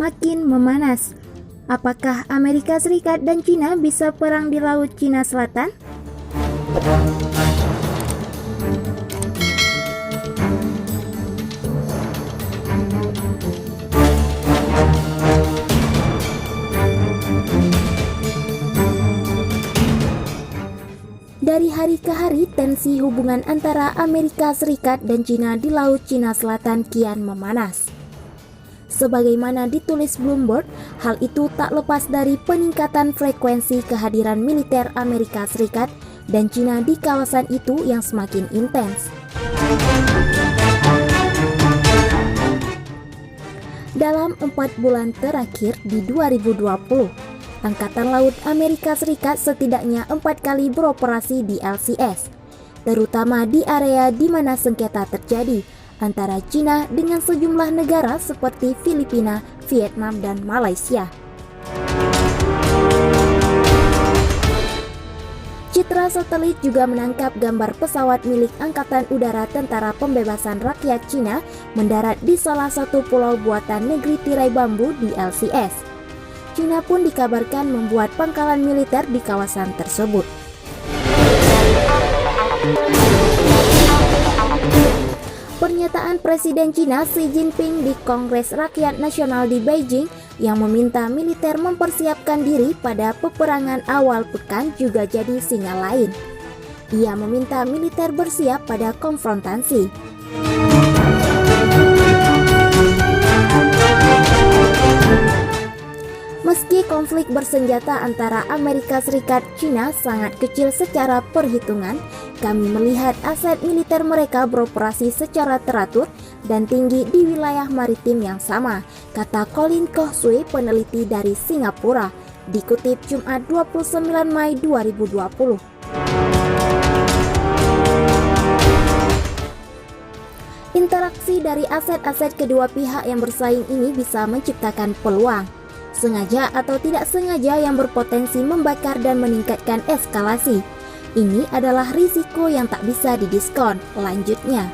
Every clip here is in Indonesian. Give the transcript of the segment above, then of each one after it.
makin memanas. Apakah Amerika Serikat dan China bisa perang di Laut Cina Selatan? Dari hari ke hari, tensi hubungan antara Amerika Serikat dan China di Laut Cina Selatan kian memanas. Sebagaimana ditulis Bloomberg, hal itu tak lepas dari peningkatan frekuensi kehadiran militer Amerika Serikat dan China di kawasan itu yang semakin intens. Dalam 4 bulan terakhir di 2020, Angkatan Laut Amerika Serikat setidaknya 4 kali beroperasi di LCS, terutama di area di mana sengketa terjadi antara China dengan sejumlah negara seperti Filipina, Vietnam, dan Malaysia. Citra satelit juga menangkap gambar pesawat milik Angkatan Udara Tentara Pembebasan Rakyat Cina mendarat di salah satu pulau buatan negeri tirai bambu di LCS. China pun dikabarkan membuat pangkalan militer di kawasan tersebut. Pernyataan Presiden China Xi Jinping di Kongres Rakyat Nasional di Beijing yang meminta militer mempersiapkan diri pada peperangan awal pekan juga jadi sinyal lain. Ia meminta militer bersiap pada konfrontasi. Meski konflik bersenjata antara Amerika Serikat dan China sangat kecil secara perhitungan, kami melihat aset militer mereka beroperasi secara teratur dan tinggi di wilayah maritim yang sama, kata Colin Koh-sui, peneliti dari Singapura, dikutip Jumat 29 Mei 2020. Interaksi dari aset-aset kedua pihak yang bersaing ini bisa menciptakan peluang, sengaja atau tidak sengaja, yang berpotensi membakar dan meningkatkan eskalasi. Ini adalah risiko yang tak bisa didiskon, lanjutnya.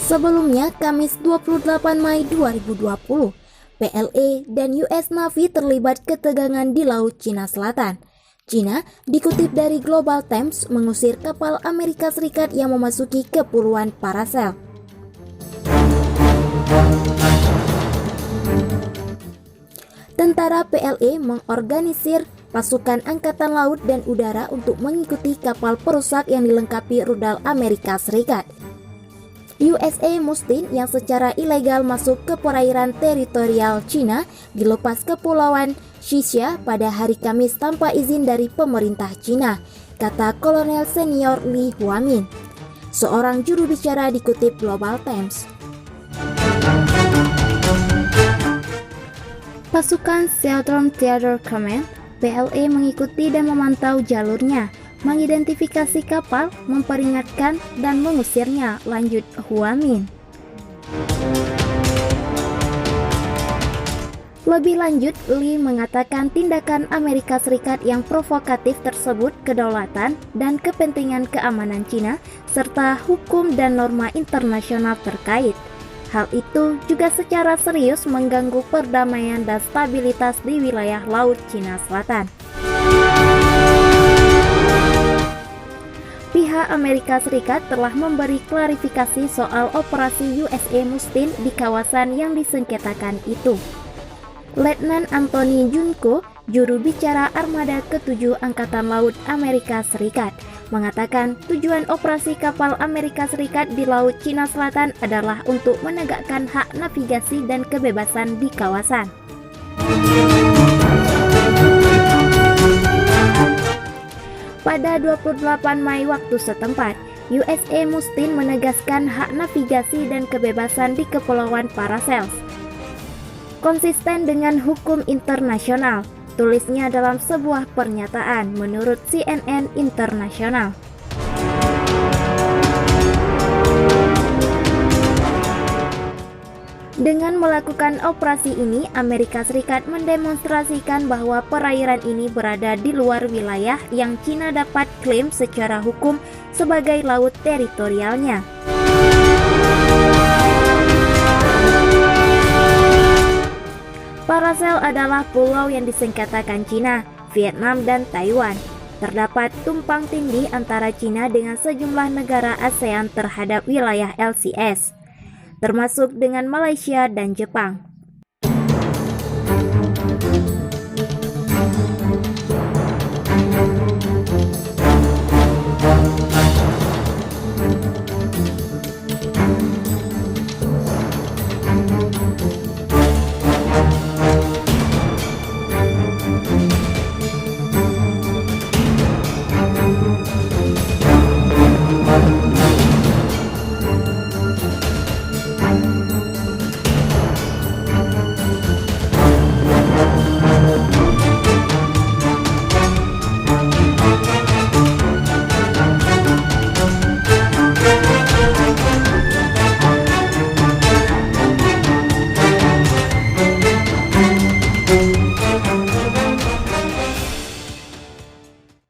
Sebelumnya, Kamis 28 Mei 2020, PLA dan US Navy terlibat ketegangan di Laut Cina Selatan. China, dikutip dari Global Times, mengusir kapal Amerika Serikat yang memasuki Kepulauan Paracel. Tentara PLA mengorganisir pasukan angkatan laut dan udara untuk mengikuti kapal perusak yang dilengkapi rudal Amerika Serikat. USS Mustin yang secara ilegal masuk ke perairan teritorial China dilepas ke Kepulauan Shishya pada hari Kamis tanpa izin dari pemerintah China, kata Kolonel Senior Li Huamin, seorang juru bicara, dikutip Global Times. Pasukan Southern Theater Command (PLA) mengikuti dan memantau jalurnya, mengidentifikasi kapal, memperingatkan, dan mengusirnya, lanjut Huamin. Lebih lanjut, Lee mengatakan tindakan Amerika Serikat yang provokatif tersebut kedaulatan dan kepentingan keamanan China serta hukum dan norma internasional terkait. Hal itu juga secara serius mengganggu perdamaian dan stabilitas di wilayah Laut Cina Selatan. Pihak Amerika Serikat telah memberi klarifikasi soal operasi USS Mustin di kawasan yang disengketakan itu. Letnan Anthony Junko, juru bicara Armada ke-7 Angkatan Laut Amerika Serikat, mengatakan tujuan operasi kapal Amerika Serikat di Laut Cina Selatan adalah untuk menegakkan hak navigasi dan kebebasan di kawasan. Pada 28 Mei waktu setempat, USS Mustin menegaskan hak navigasi dan kebebasan di Kepulauan Paracel konsisten dengan hukum internasional, tulisnya dalam sebuah pernyataan menurut CNN Internasional. Dengan melakukan operasi ini, Amerika Serikat mendemonstrasikan bahwa perairan ini berada di luar wilayah yang China dapat klaim secara hukum sebagai laut teritorialnya. Paracel adalah pulau yang disengketakan Cina, Vietnam, dan Taiwan. Terdapat tumpang tindih antara Cina dengan sejumlah negara ASEAN terhadap wilayah LCS, termasuk dengan Malaysia dan Jepang.